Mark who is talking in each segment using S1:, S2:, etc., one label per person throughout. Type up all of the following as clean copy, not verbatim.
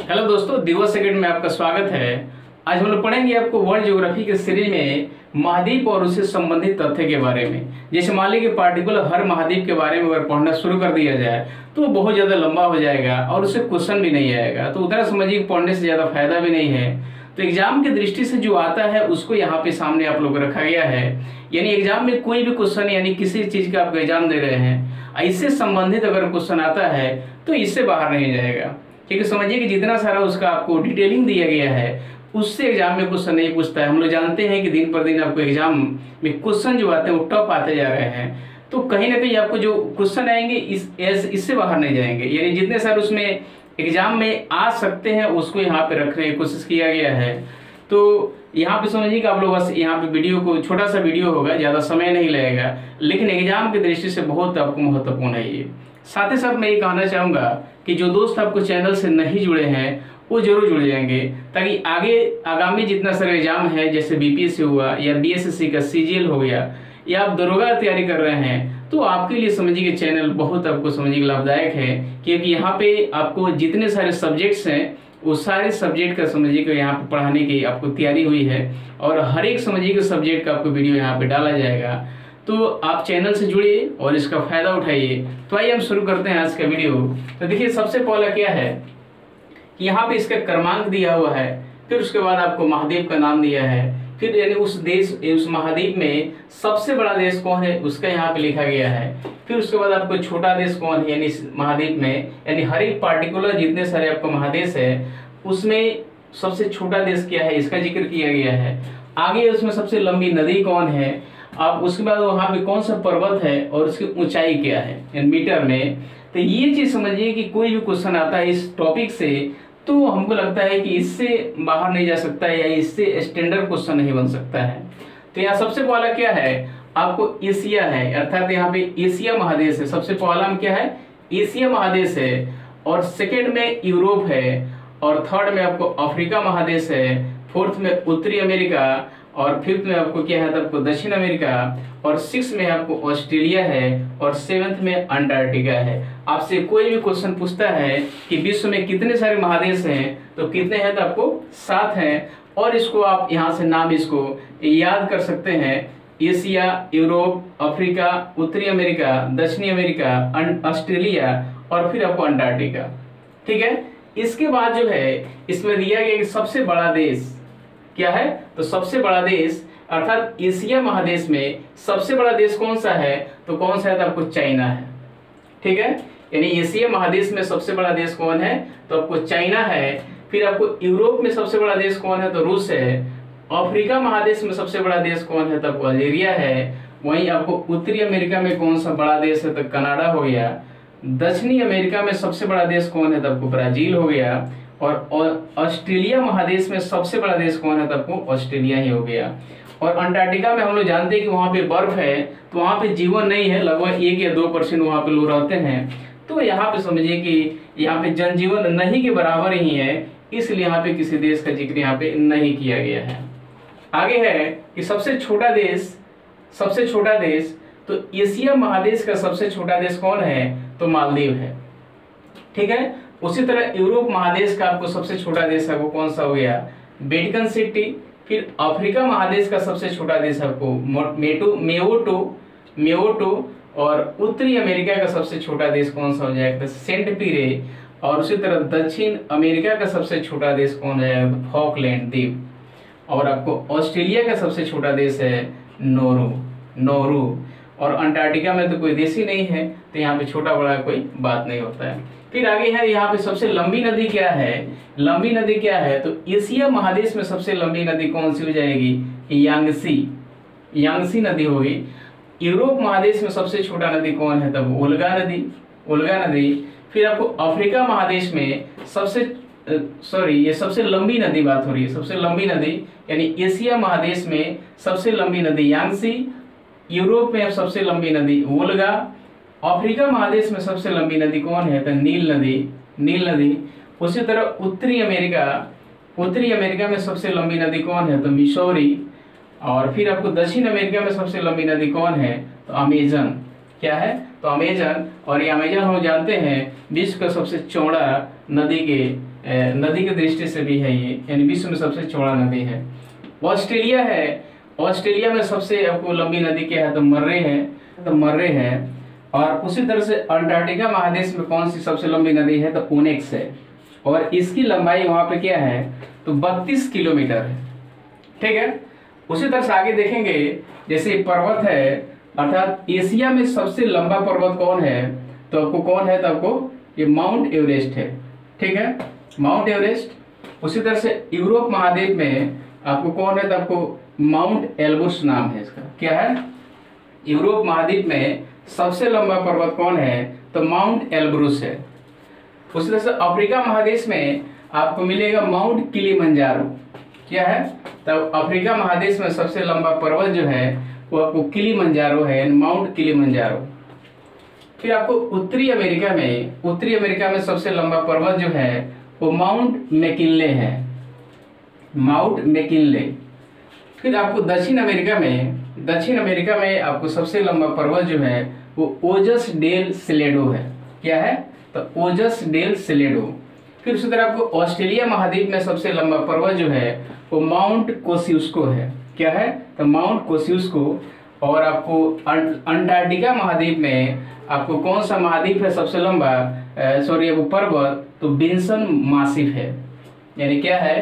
S1: Hello दोस्तों, दिवस second में आपका स्वागत है। आज हम लोग पढ़ेंगे आपको वर्ल्ड ज्योग्राफी के सीरीज में महाद्वीप और उससे संबंधित तथ्य के बारे में। जैसे मान लीजिए पार्टिकुलर हर महाद्वीप के बारे में अगर पढ़ना शुरू कर दिया जाए तो बहुत ज़्यादा लंबा हो जाएगा और उससे क्वेश्चन भी नहीं आएगा, तो उतना समझिए पढ़ने से ज़्यादा फायदा भी नहीं है। तो एग्जाम की दृष्टि से जो आता है उसको यहाँ पे सामने आप लोग रखा गया है। यानी एग्जाम में कोई भी क्वेश्चन यानी किसी चीज़ का आप एग्जाम दे रहे हैं, इससे संबंधित अगर क्वेश्चन आता है तो इससे बाहर नहीं जाएगा। क्योंकि समझिए कि जितना सारा उसका आपको डिटेलिंग दिया गया है उससे एग्जाम में क्वेश्चन नहीं पूछता है। हम लोग जानते हैं कि दिन पर दिन आपको एग्जाम में क्वेश्चन जो आते हैं वो टफ आते जा रहे हैं, तो कहीं ना कहीं आपको जो क्वेश्चन आएंगे इससे बाहर नहीं जाएंगे। यानी जितने सारे उसमें एग्जाम में आ सकते हैं उसको यहाँ पे रखने की कोशिश किया गया है। तो यहाँ पे समझिए कि आप लोग बस यहाँ पे वीडियो को, छोटा सा वीडियो होगा, ज़्यादा समय नहीं लगेगा, लेकिन एग्जाम की दृष्टि से बहुत आपको महत्वपूर्ण है ये। साथ ही साथ मैं ये कहना चाहूँगा कि जो दोस्त आपको चैनल से नहीं जुड़े हैं वो जरूर जुड़ जाएंगे, ताकि आगामी जितना सारे एग्जाम है, जैसे बीपीएससी हुआ या बीएसएससी का सीजीएल हो गया या आप दरोगा तैयारी कर रहे हैं, तो आपके लिए समझिए कि चैनल बहुत आपको समझिए लाभदायक है। क्योंकि यहाँ पे आपको जितने सारे सब्जेक्ट्स हैं वो सारे सब्जेक्ट का समझिए कि यहाँ पे पढ़ाने की आपको तैयारी हुई है और हर एक समझिए कि सब्जेक्ट का आपको वीडियो यहाँ पे डाला जाएगा। तो आप चैनल से जुड़िए और इसका फायदा उठाइए। तो आइए हम शुरू करते हैं आज का वीडियो। तो देखिए सबसे पहला क्या है कि यहाँ पे इसका क्रमांक दिया हुआ है, फिर उसके बाद आपको महाद्वीप का नाम दिया है, फिर यानी उस महाद्वीप में सबसे बड़ा देश कौन है उसका यहाँ पे लिखा गया है, फिर उसके बाद आपको छोटा देश कौन है यानी इस महाद्वीप में, यानी हर एक पार्टिकुलर जितने सारे आपको महादेश है उसमें सबसे छोटा देश क्या है इसका जिक्र किया गया है। आगे उसमें सबसे लंबी नदी कौन है, अब उसके बाद वहाँ पे कौन सा पर्वत है और उसकी ऊंचाई क्या है मीटर में। तो ये चीज समझिए कि कोई भी क्वेश्चन आता है इस टॉपिक से तो हमको लगता है कि इससे बाहर नहीं जा सकता है या इससे स्टैंडर्ड क्वेश्चन नहीं बन सकता है। तो यहाँ सबसे पहला क्या है आपको एशिया है, अर्थात यहाँ पे एशिया महादेश है। सबसे पहला में क्या है एशिया महादेश है, और सेकेंड में यूरोप है, और थर्ड में आपको अफ्रीका महादेश है, फोर्थ में उत्तरी अमेरिका, और फिफ्थ में आपको क्या है तो आपको दक्षिण अमेरिका, और सिक्स में आपको ऑस्ट्रेलिया है, और सेवेंथ में अंटार्कटिका है। आपसे कोई भी क्वेश्चन पूछता है कि विश्व में कितने सारे महादेश हैं तो कितने हैं तो आपको 7 हैं, और इसको आप यहाँ से नाम इसको याद कर सकते हैं। एशिया, यूरोप, अफ्रीका, उत्तरी अमेरिका, दक्षिणी अमेरिका, ऑस्ट्रेलिया और फिर आपको अंटार्कटिका। ठीक है, इसके बाद जो है इसमें दिया गया कि सबसे बड़ा देश क्या है, तो सबसे बड़ा देश अर्थात एशिया महादेश में सबसे बड़ा देश कौन सा है, तो कौन सा है तो आपको चाइना है। ठीक है, यानी एशिया महादेश में सबसे बड़ा देश कौन है तो आपको चाइना है। फिर आपको यूरोप में सबसे बड़ा देश कौन है तो रूस है। अफ्रीका महादेश में सबसे बड़ा देश कौन है तो आपको अल्जीरिया है। वहीं आपको उत्तरी अमेरिका में कौन सा बड़ा देश है तो कनाडा हो गया। दक्षिणी अमेरिका में सबसे बड़ा देश कौन है तो आपको ब्राजील हो गया, और ऑस्ट्रेलिया महादेश में सबसे बड़ा देश कौन है तो आपको ऑस्ट्रेलिया ही हो गया। और अंटार्कटिका में हम लोग जानते हैं कि वहाँ पे बर्फ है, तो वहाँ पे जीवन नहीं है, लगभग 1 या 2% वहाँ पे लोग रहते हैं। तो यहाँ पे समझिए कि यहाँ पे जनजीवन नहीं के बराबर ही है, इसलिए यहाँ पे किसी देश का जिक्र यहाँ पे नहीं किया गया है। आगे है कि सबसे छोटा देश तो एशिया महादेश का सबसे छोटा देश कौन है तो मालदीव है। ठीक है, उसी तरह यूरोप महादेश का आपको सबसे छोटा देश है वो कौन सा हो गया वेटिकन सिटी। फिर अफ्रीका महादेश का सबसे छोटा देश आपको मेओटो, और उत्तरी अमेरिका का सबसे छोटा देश कौन सा हो जाएगा सेंट पीरे, और उसी तरह दक्षिण अमेरिका का सबसे छोटा देश कौन है फॉकलैंड द्वीप, और आपको ऑस्ट्रेलिया का सबसे छोटा देश है नोरू, और अंटार्कटिका में तो कोई देश ही नहीं है, तो यहाँ पे छोटा बड़ा कोई बात नहीं होता है। फिर आगे है यहाँ पे सबसे लंबी नदी क्या है, तो एशिया महादेश में सबसे लंबी नदी कौन सी हो जाएगी यांगसी नदी होगी। यूरोप महादेश में सबसे छोटा नदी कौन है तब ओल्गा नदी। फिर आपको अफ्रीका महादेश में ये सबसे लंबी नदी बात हो रही है, सबसे लंबी नदी यानी एशिया महादेश में सबसे लंबी नदी यांगसी, यूरोप में सबसे लंबी नदी वोल्गा, अफ्रीका महादेश में सबसे लंबी नदी कौन है तो नील नदी। उसी तरह उत्तरी अमेरिका में सबसे लंबी नदी कौन है तो मिसौरी, और फिर आपको दक्षिण अमेरिका में सबसे लंबी नदी कौन है तो अमेजन। क्या है तो अमेजन, और ये अमेजन हम जानते हैं विश्व का सबसे चौड़ा नदी के नदी की दृष्टि से भी है ये, यानी विश्व में सबसे चौड़ा नदी है। ऑस्ट्रेलिया है, ऑस्ट्रेलिया में सबसे आपको लंबी नदी क्या है, तो मर्रे है। और उसी तरह से अंटार्कटिका महादेश में कौन सी सबसे लंबी नदी है, तो ओनेक्स है, और इसकी लंबाई वहां पे क्या है, तो 32 किलोमीटर है। ठीक है। उसी तरह से आगे देखेंगे, जैसे पर्वत है, अर्थात एशिया में सबसे लंबा पर्वत कौन है, तो आपको कौन है, तो आपको ये माउंट एवरेस्ट है। ठीक है, माउंट एवरेस्ट। उसी तरह से यूरोप महाद्वीप में आपको कौन है, तो आपको माउंट एल्ब्रूस नाम है इसका। क्या है, यूरोप महाद्वीप में सबसे लंबा पर्वत कौन है, तो माउंट एल्ब्रूस है। उसी तरह से अफ्रीका महादेश में आपको मिलेगा माउंट किलिमंजारो। क्या है, तब अफ्रीका महादेश में सबसे लंबा पर्वत जो है वो आपको किलिमंजारो है, माउंट किलिमंजारो। फिर आपको उत्तरी अमेरिका में सबसे लंबा पर्वत जो है वो माउंट मैकिनले है, माउंट मैकिनले। फिर आपको दक्षिण अमेरिका में आपको सबसे लंबा पर्वत जो है वो ओजस डेल सेलेडो है। क्या है, तो ओजस डेल सेलेडो। फिर उसी तरह आपको ऑस्ट्रेलिया महाद्वीप में सबसे लंबा पर्वत जो है वो माउंट कोसियुस्को है। क्या है, तो माउंट कोसियुस्को। और आपको अंटार्कटिका महाद्वीप में आपको कौन सा महाद्वीप है सबसे लंबा, वो पर्वत, तो बिन्सन मासिफ है। यानी क्या है,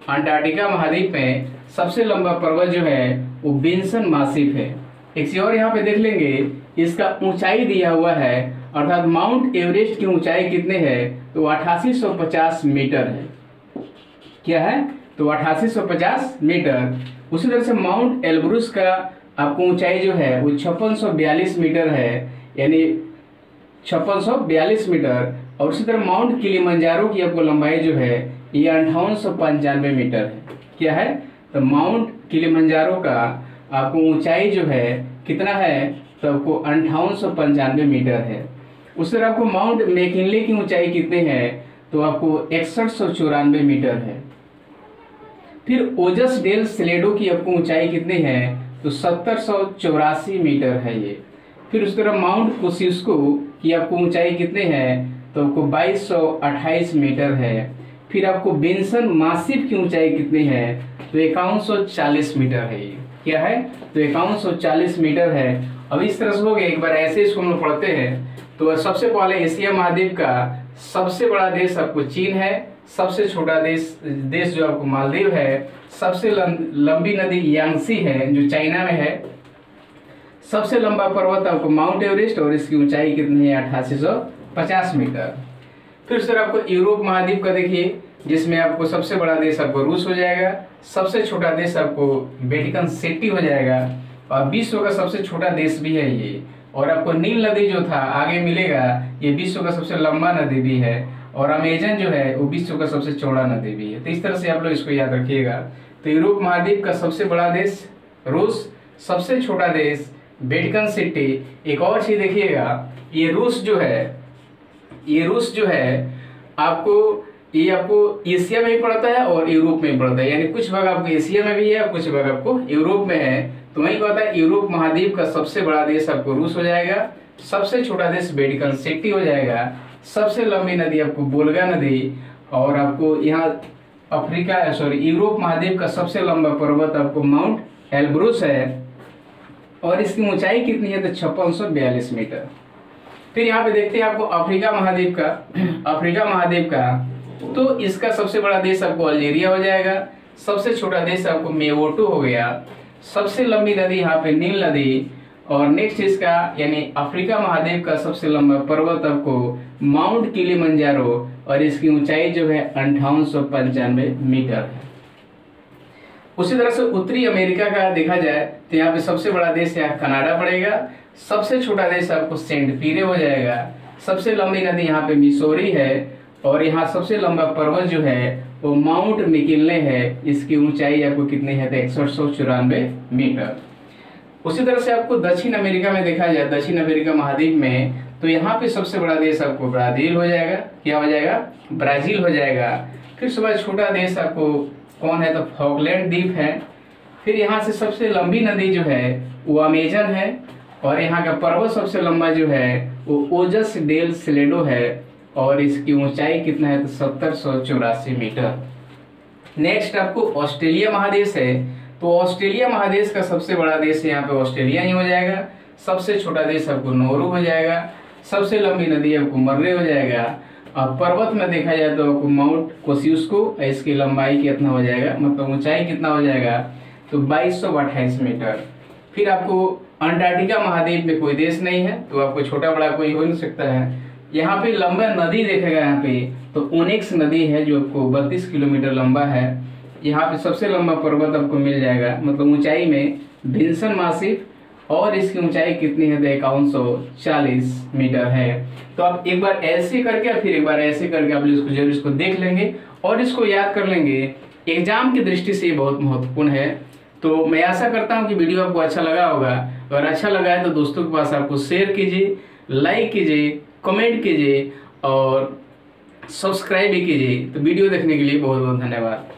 S1: अंटार्कटिका महाद्वीप में सबसे लंबा पर्वत जो है वो बिन्सन मासिफ है। एक चीज और यहाँ पे देख लेंगे, इसका ऊंचाई दिया हुआ है, अर्थात माउंट एवरेस्ट की ऊंचाई कितने है, तो 8850 मीटर है। क्या है, तो 8850 मीटर। उसी तरह से माउंट एल्ब्रूस का आपको ऊंचाई जो है वो 5642 मीटर है, यानी 5642 मीटर। और उसी तरह माउंट किलिमंजारो की आपको लंबाई जो है ये 5895 मीटर है। क्या है, तो माउंट किलिमंजारो का आपको ऊंचाई जो है कितना है, तो आपको 5895 मीटर है। उसी तरह आपको माउंट मैकिनले की ऊंचाई कितनी है, तो आपको 6194 मीटर है। फिर ओजस डेल सेलेडो की आपको ऊंचाई कितनी है, तो 7084 मीटर है ये। फिर उस तरह माउंट कोसियुस्को की आपको ऊंचाई कितने हैं, तो आपको 2228 मीटर है। फिर आपको बिन्सन मासिफ की ऊंचाई कितनी है, तो 5140 मीटर है ये। क्या है, तो 5140 मीटर है। अब इस तरह से हो गया, एक बार ऐसे इसको हम लोग पढ़ते हैं। तो सबसे पहले एशिया महाद्वीप का सबसे बड़ा देश आपको चीन है, सबसे छोटा देश जो आपको मालदीव है, सबसे लंबी नदी यांगसी है जो चाइना में है, सबसे लंबा पर्वत आपको माउंट एवरेस्ट और इसकी ऊंचाई कितनी है, 8850 मीटर। फिर सर आपको यूरोप महाद्वीप का देखिए, जिसमें आपको सबसे बड़ा देश आपको रूस हो जाएगा, सबसे छोटा देश आपको वेटिकन सिटी हो जाएगा, और विश्व का सबसे छोटा देश भी है ये। और आपको नील नदी जो था आगे मिलेगा, ये विश्व का सबसे लंबा नदी भी है, और अमेजन जो है वो विश्व का सबसे चौड़ा नदी भी है। तो इस तरह से आप लोग इसको याद रखिएगा। तो यूरोप महाद्वीप का सबसे बड़ा देश रूस, सबसे छोटा देश वेटिकन सिटी। एक और चीज देखिएगा, ये रूस जो है आपको एशिया में भी पड़ता है और यूरोप में भी पड़ता है, यानी कुछ भाग आपको एशिया में भी है और कुछ भाग आपको यूरोप में है। तो वही कहता है यूरोप महाद्वीप का सबसे बड़ा देश आपको रूस हो जाएगा, सबसे छोटा देश वेटिकन सिटी हो जाएगा, सबसे लंबी नदी आपको वोल्गा नदी, और आपको यहाँ यूरोप महाद्वीप का सबसे लंबा पर्वत आपको माउंट एल्ब्रूस है, और इसकी ऊंचाई कितनी है, तो 5642 मीटर। फिर यहाँ पे देखते हैं आपको अफ्रीका महाद्वीप का, तो इसका सबसे बड़ा देश आपको अल्जीरिया हो जाएगा, सबसे छोटा देश आपको मेवोटो हो गया, सबसे लंबी नदी यहाँ पे नील नदी, और नेक्स्ट इसका यानी अफ्रीका महाद्वीप का सबसे लंबा पर्वत आपको माउंट किलिमंजारो, और इसकी ऊंचाई जो है 5895 मीटर है। उसी तरह से उत्तरी अमेरिका का देखा जाए तो यहाँ पे सबसे बड़ा देश यहाँ कनाडा पड़ेगा, सबसे छोटा देश आपको सेंट पीरे हो जाएगा, सबसे लंबी नदी यहाँ पे मिसौरी है, और यहाँ सबसे लंबा पर्वत जो है वो माउंट मैकिनले है, इसकी ऊंचाई आपको कितनी है, तो 6194 मीटर। उसी तरह से आपको दक्षिण अमेरिका में देखा जाए, दक्षिण अमेरिका महाद्वीप में, तो यहाँ पे सबसे बड़ा देश आपको ब्राजील हो जाएगा। क्या हो जाएगा, ब्राजील हो जाएगा। फिर सबसे छोटा देश आपको कौन है, तो फॉकलैंड द्वीप है। फिर यहाँ से सबसे लंबी नदी जो है वो अमेजन है, और यहाँ का पर्वत सबसे लंबा जो है वो ओजस डेल सेलेडो है, और इसकी ऊंचाई कितना है तो 7084 मीटर। नेक्स्ट आपको ऑस्ट्रेलिया महादेश है, तो ऑस्ट्रेलिया महादेश का सबसे बड़ा देश यहाँ पे ऑस्ट्रेलिया ही हो जाएगा। सबसे छोटा देश आपको नौरू हो जाएगा। सबसे लंबी नदी आपको मर्रे हो जाएगा। अब पर्वत में देखा जाए तो आपको माउंट कोसियुस्को, इसकी लंबाई कितना हो जाएगा, मतलब ऊंचाई कितना हो जाएगा तो 2228 मीटर। फिर आपको अंटार्कटिका महाद्वीप में कोई देश नहीं है, तो आपको छोटा बड़ा कोई हो नहीं सकता है। यहाँ पे लंबा नदी देखेगा यहाँ पे तो ओनिक्स नदी है जो आपको 32 किलोमीटर लंबा है। यहाँ पे सबसे लंबा पर्वत आपको मिल जाएगा, मतलब ऊंचाई में विल्सन मासिफ, और इसकी ऊंचाई कितनी है तो 5140 मीटर है। तो आप एक बार ऐसे करके फिर एक बार ऐसे करके आप इसको जरूर इसको देख लेंगे और इसको याद कर लेंगे। एग्जाम की दृष्टि से ये बहुत महत्वपूर्ण है। तो मैं आशा करता हूँ कि वीडियो आपको अच्छा लगा होगा। अगर अच्छा लगा है तो दोस्तों के पास आपको शेयर कीजिए, लाइक कीजिए, कमेंट कीजिए और सब्सक्राइब भी कीजिए। तो वीडियो देखने के लिए बहुत बहुत धन्यवाद।